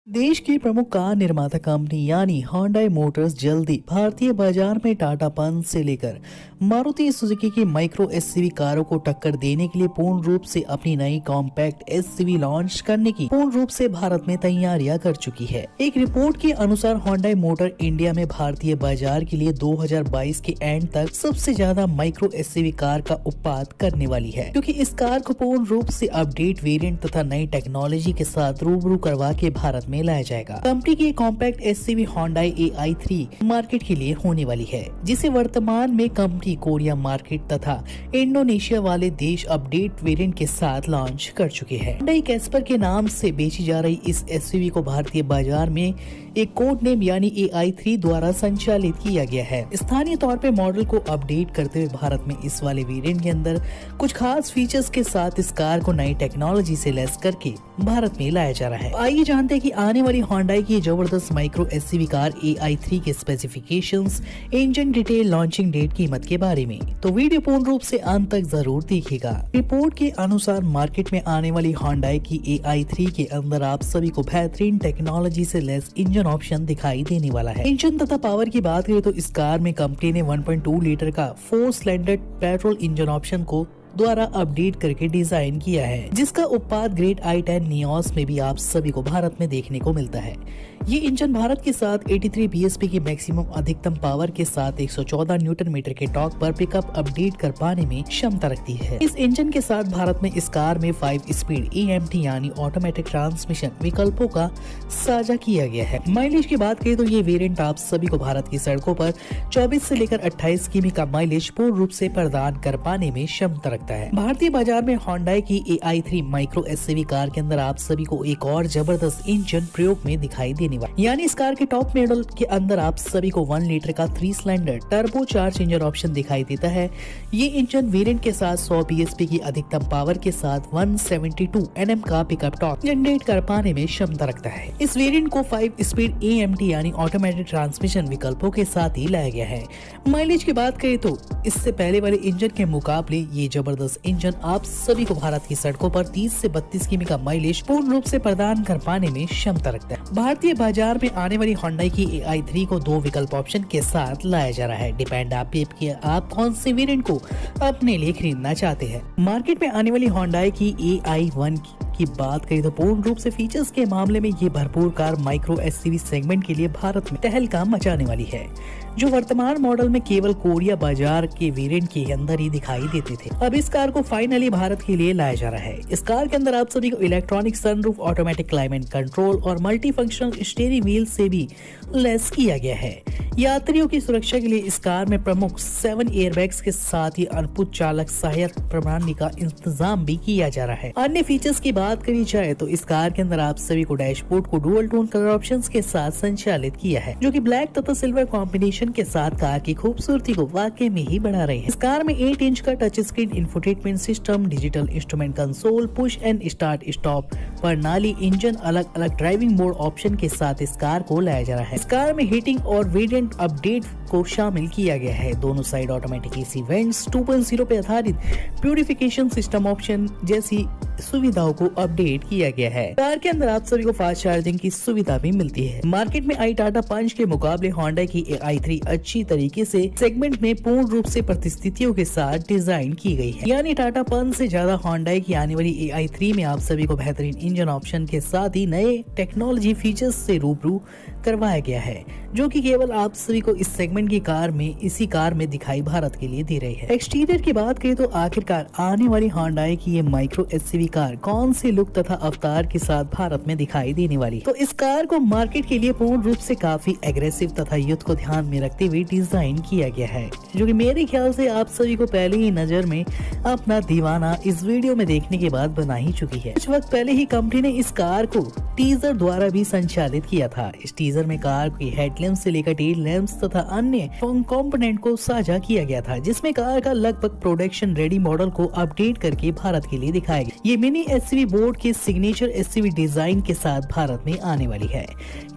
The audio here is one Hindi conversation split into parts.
देश की प्रमुख कार निर्माता कंपनी यानी होंडा मोटर्स जल्दी भारतीय बाजार में टाटा पंच से लेकर मारुति सुजुकी की माइक्रो एसयूवी कारों को टक्कर देने के लिए पूर्ण रूप से अपनी नई कॉम्पैक्ट एसयूवी लॉन्च करने की पूर्ण रूप से भारत में तैयारियां कर चुकी है। एक रिपोर्ट के अनुसार होंडा मोटर इंडिया में भारतीय बाजार के लिए 2022 के एंड तक सबसे ज्यादा माइक्रो एसयूवी कार का उत्पाद करने वाली है, क्योंकि इस कार को पूर्ण रूप से अपडेट वेरिएंट तथा नई टेक्नोलॉजी के साथ रूबरू करवा के भारत में लाया जाएगा। कंपनी की compact SUV Honda AI3 market के लिए होने वाली है, जिसे वर्तमान में कंपनी कोरिया मार्केट तथा इंडोनेशिया वाले देश अपडेट वेरिएंट के साथ लॉन्च कर चुके हैं। होंडा कैस्पर के नाम से बेची जा रही इस एसयूवी को भारतीय बाजार में एक कोड नेम यानी AI3 द्वारा संचालित किया गया है। स्थानीय तौर पे मॉडल को अपडेट करते हुए भारत में इस वाले वेरिएंट के अंदर कुछ खास फीचर्स के साथ इस कार को नई टेक्नोलॉजी से लैस करके भारत में लाया जा रहा है। आइए जानते हैं कि आने वाली होंडा की जबरदस्त माइक्रो एसयूवी कार AI3 के specifications, engine detail, launching date, कीमत के बारे में तो वीडियो पूर्ण रूप से अंत तक जरूर देखिएगा। रिपोर्ट के अनुसार मार्केट में आने वाली होंडा की AI3 के अंदर आप सभी को बेहतरीन टेक्नोलॉजी से लैस इंजन ऑप्शन दिखाई देने वाला है। इंजन तथा पावर की बात करें तो इस कार में कंपनी ने 1.2 लीटर का 4 सिलेंडर पेट्रोल इंजन ऑप्शन को द्वारा अपडेट करके डिजाइन किया है, जिसका उत्पाद ग्रेड i10 नियोस में भी आप सभी को भारत में देखने को मिलता है। ये इंजन भारत के साथ 83 bhp की मैक्सिमम अधिकतम पावर के साथ 114 न्यूटन मीटर के टॉर्क पर पिकअप अपडेट कर पाने में क्षमता रखती है। इस इंजन के साथ भारत में इस कार में 5 स्पीड AMT यानी ऑटोमेटिक ट्रांसमिशन विकल्पों का साझा किया गया है। माइलेज की बात करें तो ये वेरिएंट आप सभी को भारत की सड़कों पर 24 से लेकर 28 किमी का माइलेज पूर्ण रूप से प्रदान कर पाने में क्षमता रखता है। भारतीय बाजार में होंडा की AI3 माइक्रो एसयूवी कार के अंदर आप सभी को एक और जबरदस्त इंजन प्रयोग में दिखाई देने वाला, यानी इस कार के टॉप मॉडल के अंदर आप सभी को 1 लीटर का 3 cylinder turbo charge engine option दिखाई देता है। ये इंजन वेरिएंट के साथ 100 bhp की अधिकतम पावर के साथ 172 Nm का पिकअप टॉर्क जनरेट कर पाने में क्षमता रखता है। इस वेरिएंट को 5 स्पीड AMT यानी ऑटोमेटिक ट्रांसमिशन विकल्पों के साथ ही लाया गया है। माइलेज की बात करें तो इससे पहले वाले इंजन के मुकाबले ये जबरदस्त इंजन आप सभी को भारत की सड़कों पर 30 से 32 किमी का माइलेज पूर्ण रूप से प्रदान कर पाने में क्षमता रखता है। भारतीय बाजार में आने वाली होंडा की AI3 को 2 विकल्प ऑप्शन के साथ लाया जा रहा है। डिपेंड आप पे कि आप कौन से वेरिएंट को अपने लिए खरीदना चाहते हैं। मार्केट में आने वाली होंडा की AI1 की बात करें तो पूर्ण रूप से फीचर्स के मामले में ये भरपूर कार माइक्रो एसयूवी सेगमेंट के लिए भारत में तहलका मचाने वाली है, जो वर्तमान मॉडल में केवल कोरिया बाजार के वेरिएंट के अंदर ही दिखाई देते थे। अब इस कार को फाइनली भारत के लिए लाया जा रहा है। इस कार के अंदर आप सभी को electronic sunroof, automatic climate control और मल्टी फंक्शनल स्टीयरिंग व्हील से भी लैस किया गया है। यात्रियों की सुरक्षा के लिए इस कार में प्रमुख 7 एयरबैग्स के साथ ही अद्भुत चालक सहायक प्रणाली का इंतजाम भी किया जा रहा है। अन्य फीचर्स की बात करी जाए तो इस कार के अंदर आप सभी को डैशबोर्ड को डुअल टोन कलर ऑप्शंस के साथ संचालित किया है, जो कि ब्लैक तथा सिल्वर कॉम्बिनेशन के साथ कार की खूबसूरती को वाकई में ही बढ़ा रहे हैं। इस कार में 8 इंच का touch screen infotainment system, digital instrument console, push and start stop प्रणाली, इंजन अलग अलग ड्राइविंग मोड ऑप्शन के साथ इस कार को लाया जा रहा है। इस कार में हीटिंग और वेरिएंट अपडेट को शामिल किया गया है। दोनों साइड ऑटोमेटिक AC वेंट्स, 2.0 पे आधारित प्यूरिफिकेशन सिस्टम ऑप्शन जैसी सुविधाओं को अपडेट किया गया है। कार के अंदर आप सभी को फास्ट चार्जिंग की सुविधा भी मिलती है। मार्केट में आई टाटा पंच के मुकाबले होंडा की AI3 अच्छी तरीके से सेगमेंट में पूर्ण रूप से प्रतिस्थितियों के साथ डिजाइन की गई है, यानी टाटा पंच से ज्यादा होंडा की आने वाली AI3 में आप सभी को बेहतरीन इंजन ऑप्शन के साथ ही नए टेक्नोलॉजी फीचर्स से रूबरू करवाया गया है, जो कि केवल आप सभी को इस सेगमेंट की कार में इसी कार में दिखाई भारत के लिए दे रही है। एक्सटीरियर की बात करें तो आखिरकार आने वाली होंडा की ये माइक्रो एसयूवी कार कौन से लुक तथा अवतार के साथ भारत में दिखाई देने वाली, तो इस कार को मार्केट के लिए पूर्ण रूप से काफी एग्रेसिव तथा युद्ध को ध्यान में रखते हुए डिजाइन किया गया है, जो कि मेरे ख्याल से आप सभी को पहले ही नजर में अपना दीवाना इस वीडियो में देखने के बाद बना ही चुकी है। कुछ वक्त पहले ही कंपनी ने इस कार को टीजर द्वारा भी संचालित किया था। इस टीजर में कार की हेडलैम्प से लेकर टेल लैंप्स तथा अन्य कंपोनेंट को साझा किया गया था, जिसमें कार का लगभग प्रोडक्शन रेडी मॉडल को अपडेट करके भारत के लिए दिखाया गया। ये ये मिनी एसयूवी बोर्ड के सिग्नेचर एसयूवी डिजाइन के साथ भारत में आने वाली है।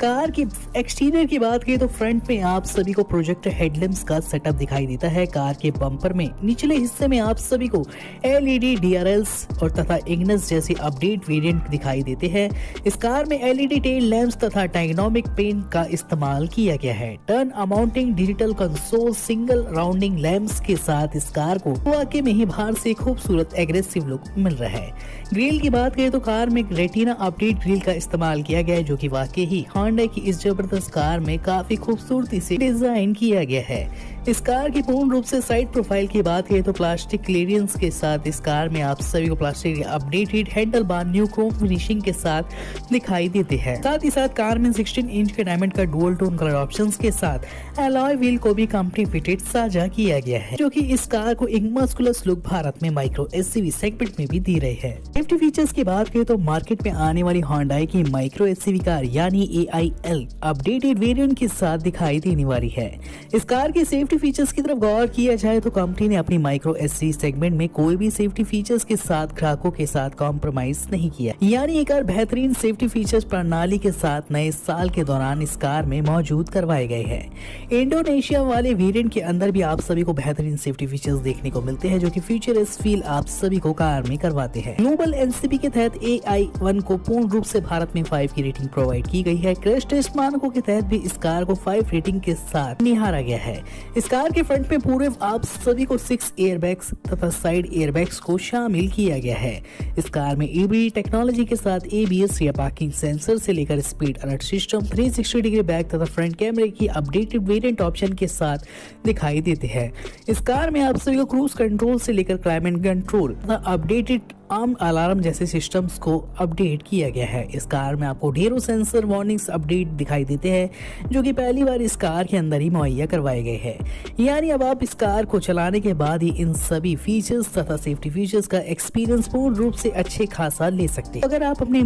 कार की एक्सटीरियर की बात करें तो फ्रंट में आप सभी को प्रोजेक्टर हेडलैम्प्स का सेटअप दिखाई देता है। कार के बम्पर में निचले हिस्से में आप सभी को एलईडी डीआरएल्स और तथा इग्निस जैसे अपडेट वेरिएंट दिखाई देते हैं। इस कार में एलईडी टेल लैंप्स तथा डायनामिक पेंट का इस्तेमाल किया गया है। Turn amounting digital console single rounding lamps के साथ इस कार को वाकई में ही बाहर से खूबसूरत एग्रेसिव लुक मिल रहा है। ग्रिल की बात करें तो कार में रेटिना अपडेट ग्रिल का इस्तेमाल किया गया है, जो कि वाकई ही होंडा की इस जबरदस्त कार में काफी खूबसूरती से डिजाइन किया गया है। इस कार की पूर्ण रूप से साइड प्रोफाइल की बात करें तो प्लास्टिक क्लियरेंस के साथ इस कार में आप सभी को plastic updated handle bar new Chrome finishing के साथ दिखाई देते हैं। साथ ही साथ कार में 16 इंच के डायमंड का डुअल टोन कलर ऑप्शंस के साथ एलॉय व्हील को भी कंपनी फिटेड साझा किया गया है, जो कि इस कार को एक मस्कुलस लुक भारत में माइक्रो एसयूवी सेगमेंट में भी दी रही है। सेफ्टी फीचर्स की बात करें तो मार्केट में आने वाली होंडा की माइक्रो एसयूवी कार यानी AIL अपडेटेड वेरिएंट के साथ दिखाई देने वाली है। इस कार के सेफ्टी फीचर्स की तरफ गौर किया जाए तो कंपनी ने अपनी माइक्रो एसयूवी सेगमेंट में कोई भी सेफ्टी फीचर्स के साथ ग्राहकों के साथ कॉम्प्रोमाइज नहीं किया, यानी ये कार बेहतरीन सेफ्टी फीचर्स प्रणाली के साथ नए साल के दौरान इस कार में मौजूद करवाए गए हैं। इंडोनेशिया वाले वेरिएंट के अंदर भी आप सभी को बेहतरीन सेफ्टी फीचर्स देखने को मिलते हैं, जो कि फ्यूचरिस्ट फील आप सभी को कार में करवाते हैं। ग्लोबल एनसीपी के तहत AI1 को पूर्ण रूप से भारत में 5 की रेटिंग प्रोवाइड की गई है। क्रैश टेस्ट मानकों के तहत भी इस कार को 5 रेटिंग के साथ निहारा गया है। इस कार के फ्रंट में पूरे आप सभी को 6 एयरबैग्स तथा साइड एयरबैग्स को शामिल किया गया है। इस कार में EBD टेक्नोलॉजी के साथ ABS या पार्किंग सेंसर से लेकर speed alert system 360 degree back तथा फ्रंट कैमरे की अपडेटेड वेरिएंट ऑप्शन के साथ दिखाई देते हैं। इस कार में आप सभी को क्रूज कंट्रोल से लेकर क्लाइमेट कंट्रोल तथा अपडेटेड आर्म अलार्म जैसे सिस्टम्स को अपडेट किया गया है। इस कार में आपको ढेरों सेंसर वार्निंग्स अपडेट दिखाई देते हैं, जो कि पहली बार इस कार के अंदर ही मुहैया करवाए गए हैं। यानी अब आप इस कार को चलाने के बाद ही इन सभी फीचर्स तथा सेफ्टी फीचर्स का एक्सपीरियंस पूर्ण रूप से अच्छे खासा ले सकते हैं। अगर आप अपने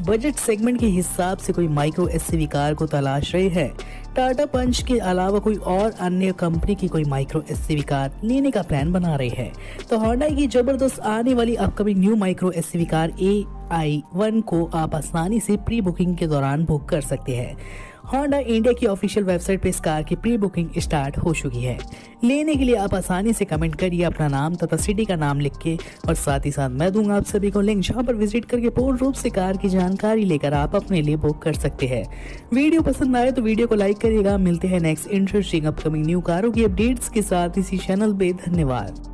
बजट सेगमेंट के हिसाब से कोई माइक्रो एसयूवी कार को तलाश रहे हैं, टाटा पंच के अलावा कोई और अन्य कंपनी की कोई माइक्रो एसयूवी कार लेने का प्लान बना रहे हैं, तो होंडा की जबरदस्त आने वाली upcoming new micro SUV car AI1 को आप आसानी से प्री बुकिंग के दौरान बुक कर सकते हैं। होंडा इंडिया की ऑफिशियल वेबसाइट पे इस कार की प्री बुकिंग स्टार्ट हो चुकी है। लेने के लिए आप आसानी से कमेंट करिए अपना नाम तथा सिटी का नाम लिख के, और साथ ही साथ मैं दूंगा आप सभी को लिंक, जहां पर विजिट करके पूर्ण रूप से कार की जानकारी लेकर आप अपने लिए बुक कर सकते हैं। वीडियो पसंद आए तो वीडियो को लाइक करिएगा। मिलते हैं नेक्स्ट इंटरेस्टिंग अपकमिंग न्यू कारों की अपडेट्स के साथ इसी चैनल पे। धन्यवाद।